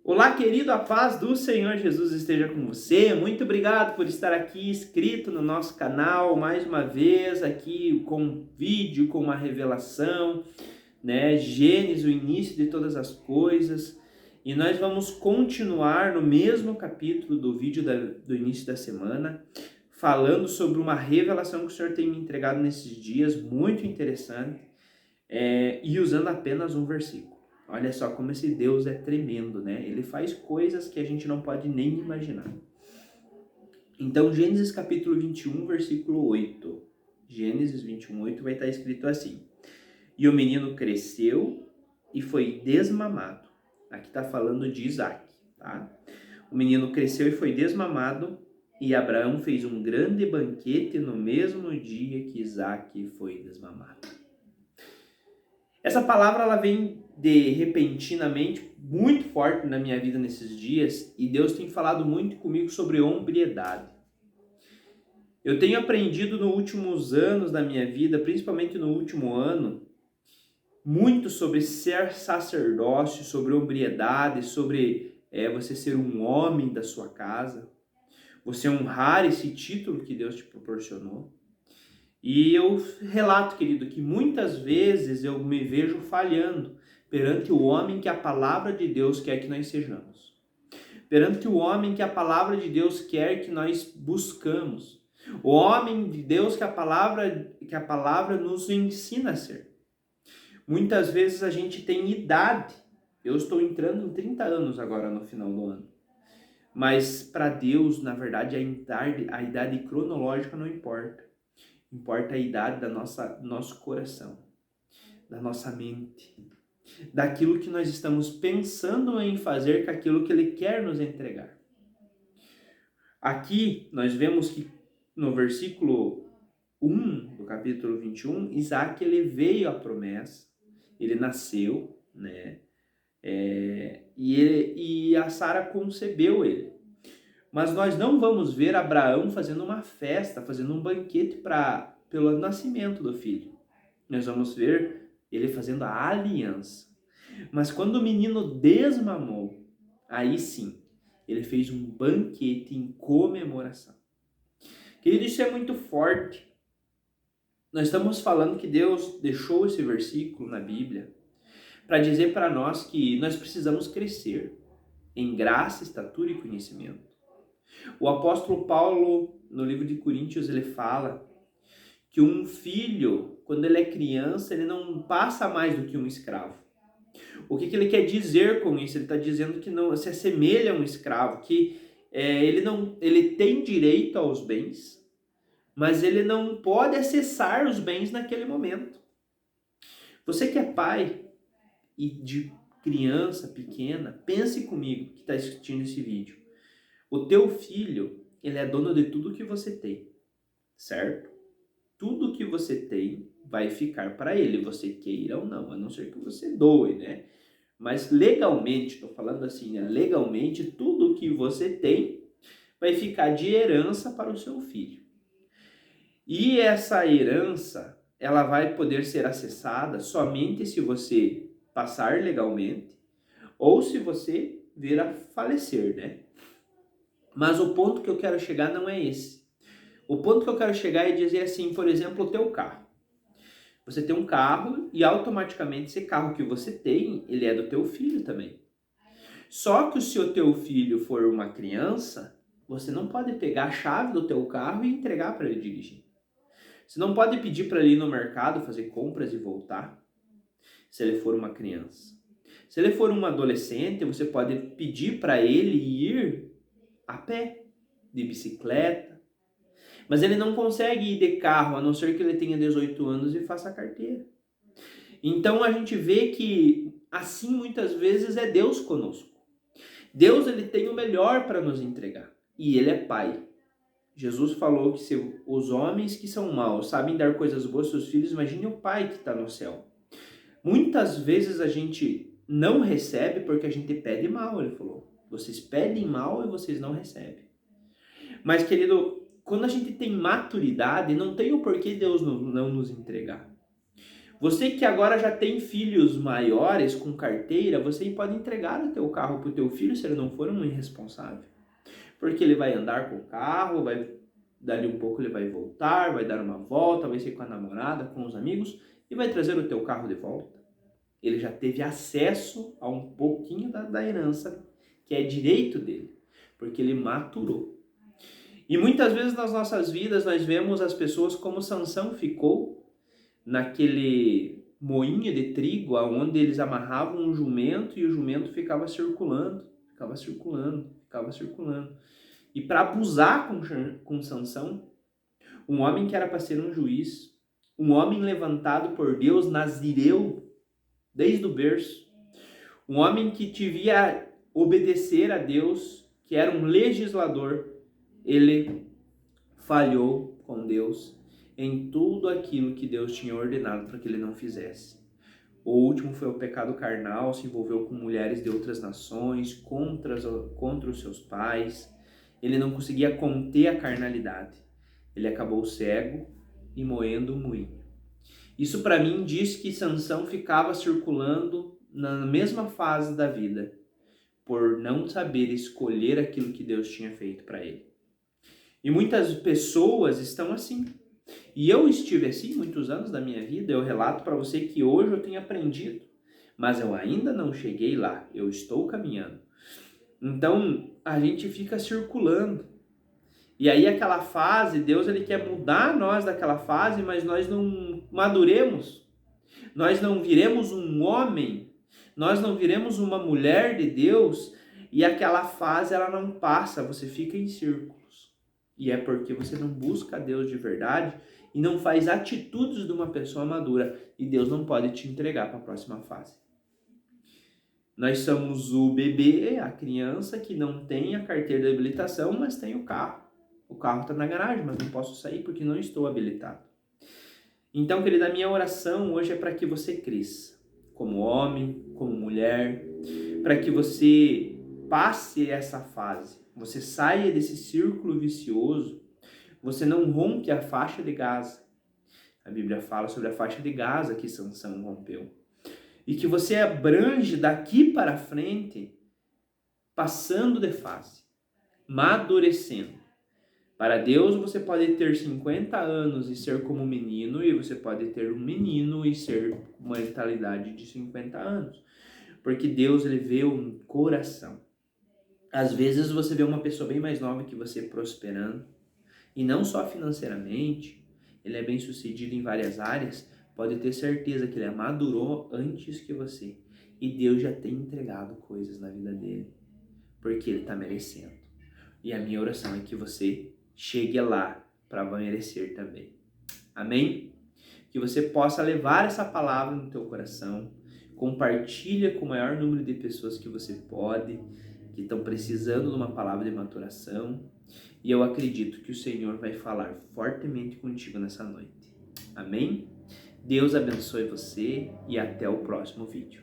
Olá, querido, a paz do Senhor Jesus esteja com você. Muito obrigado por estar aqui inscrito no nosso canal, mais uma vez aqui com um vídeo, com uma revelação, né? Gênesis, o início de todas as coisas. E nós vamos continuar no mesmo capítulo do vídeo do início da semana, falando sobre uma revelação que o Senhor tem me entregado nesses dias, muito interessante, e usando apenas um versículo. Olha só como esse Deus é tremendo, né? Ele faz coisas que a gente não pode nem imaginar. Então, Gênesis capítulo 21, versículo 8. Gênesis 21, 8 vai estar escrito assim: E o menino cresceu e foi desmamado. Aqui está falando de Isaac, tá? O menino cresceu e foi desmamado, e Abraão fez um grande banquete no mesmo dia que Isaac foi desmamado. Essa palavra ela vem de repentinamente muito forte na minha vida nesses dias, e Deus tem falado muito comigo sobre hombridade. Eu tenho aprendido nos últimos anos da minha vida, principalmente no último ano, muito sobre ser sacerdócio, sobre hombridade, sobre você ser um homem da sua casa, você honrar esse título que Deus te proporcionou. E eu relato, querido, que muitas vezes eu me vejo falhando perante o homem que a palavra de Deus quer que nós sejamos. Perante o homem que a palavra de Deus quer que nós buscamos. O homem de Deus que a palavra nos ensina a ser. Muitas vezes a gente tem idade. Eu estou entrando em 30 anos agora no final do ano. Mas para Deus, na verdade, a idade cronológica não importa. Importa a idade da nosso coração, da nossa mente, daquilo que nós estamos pensando em fazer com aquilo que Ele quer nos entregar. Aqui nós vemos que no versículo 1 do capítulo 21, Isaac ele veio à promessa, ele nasceu, né? E a Sara concebeu ele. Mas nós não vamos ver Abraão fazendo uma festa, fazendo um banquete pelo nascimento do filho. Nós vamos ver ele fazendo a aliança. Mas quando o menino desmamou, aí sim, ele fez um banquete em comemoração. Querido, isso é muito forte. Nós estamos falando que Deus deixou esse versículo na Bíblia para dizer para nós que nós precisamos crescer em graça, estatura e conhecimento. O apóstolo Paulo, no livro de Coríntios, ele fala que um filho, quando ele é criança, ele não passa mais do que um escravo. O que ele quer dizer com isso? Ele está dizendo que não se assemelha a um escravo, que ele tem direito aos bens, mas ele não pode acessar os bens naquele momento. Você que é pai e de criança pequena, pense comigo que está assistindo esse vídeo. O teu filho, ele é dono de tudo que você tem, certo? Tudo que você tem vai ficar para ele, você queira ou não, a não ser que você doe, né? Mas legalmente, estou falando assim, né? Legalmente, tudo que você tem vai ficar de herança para o seu filho. E essa herança, ela vai poder ser acessada somente se você passar legalmente ou se você vir a falecer, né? Mas o ponto que eu quero chegar não é esse. O ponto que eu quero chegar é dizer assim, por exemplo, o teu carro. Você tem um carro e automaticamente esse carro que você tem, ele é do teu filho também. Só que se o teu filho for uma criança, você não pode pegar a chave do teu carro e entregar para ele dirigir. Você não pode pedir para ele ir no mercado fazer compras e voltar, se ele for uma criança. Se ele for um adolescente, você pode pedir para ele ir a pé, de bicicleta, mas ele não consegue ir de carro, a não ser que ele tenha 18 anos e faça a carteira. Então a gente vê que assim muitas vezes é Deus conosco. Deus ele tem o melhor para nos entregar e ele é Pai. Jesus falou que se os homens que são maus sabem dar coisas boas aos seus filhos, imagine o Pai que está no céu. Muitas vezes a gente não recebe porque a gente pede mal, ele falou. Vocês pedem mal e vocês não recebem. Mas, querido, quando a gente tem maturidade, não tem o porquê Deus não nos entregar. Você que agora já tem filhos maiores com carteira, você pode entregar o teu carro para o teu filho se ele não for um irresponsável. Porque ele vai andar com o carro, dali um pouco ele vai voltar, vai dar uma volta, vai ser com a namorada, com os amigos e vai trazer o teu carro de volta. Ele já teve acesso a um pouquinho da herança, que é direito dele, porque ele maturou. E muitas vezes nas nossas vidas nós vemos as pessoas como Sansão ficou naquele moinho de trigo, onde eles amarravam um jumento e o jumento ficava circulando. E para abusar com Sansão, um homem que era para ser um juiz, um homem levantado por Deus, nazireu, desde o berço, um homem que devia obedecer a Deus, que era um legislador, ele falhou com Deus em tudo aquilo que Deus tinha ordenado para que ele não fizesse. O último foi o pecado carnal, se envolveu com mulheres de outras nações, contra os seus pais. Ele não conseguia conter a carnalidade. Ele acabou cego e moendo o moinho. Isso para mim diz que Sansão ficava circulando na mesma fase da vida, por não saber escolher aquilo que Deus tinha feito para ele. E muitas pessoas estão assim. E eu estive assim muitos anos da minha vida. Eu relato para você que hoje eu tenho aprendido, mas eu ainda não cheguei lá. Eu estou caminhando. Então a gente fica circulando. E aí aquela fase, Deus ele quer mudar nós daquela fase, mas nós não maduremos. Nós não viremos um homem, nós não viremos uma mulher de Deus, e aquela fase ela não passa, você fica em círculos. E é porque você não busca a Deus de verdade e não faz atitudes de uma pessoa madura, e Deus não pode te entregar para a próxima fase. Nós somos o bebê, a criança que não tem a carteira de habilitação, mas tem o carro. O carro está na garagem, mas não posso sair porque não estou habilitado. Então, querida, a minha oração hoje é para que você cresça, como homem, como mulher, para que você passe essa fase, você saia desse círculo vicioso, você não rompe a faixa de Gaza. A Bíblia fala sobre a faixa de Gaza que Sansão rompeu. E que você abrange daqui para frente, passando de fase, amadurecendo. Para Deus você pode ter 50 anos e ser como um menino, e você pode ter um menino e ser uma mentalidade de 50 anos. Porque Deus ele vê um coração. Às vezes você vê uma pessoa bem mais nova que você prosperando, e não só financeiramente, ele é bem sucedido em várias áreas, pode ter certeza que ele amadurou antes que você. E Deus já tem entregado coisas na vida dele, porque ele está merecendo. E a minha oração é que você chegue lá para merecer também. Amém? Que você possa levar essa palavra no teu coração, compartilha com o maior número de pessoas que você pode, que estão precisando de uma palavra de maturação, e eu acredito que o Senhor vai falar fortemente contigo nessa noite. Amém? Deus abençoe você e até o próximo vídeo.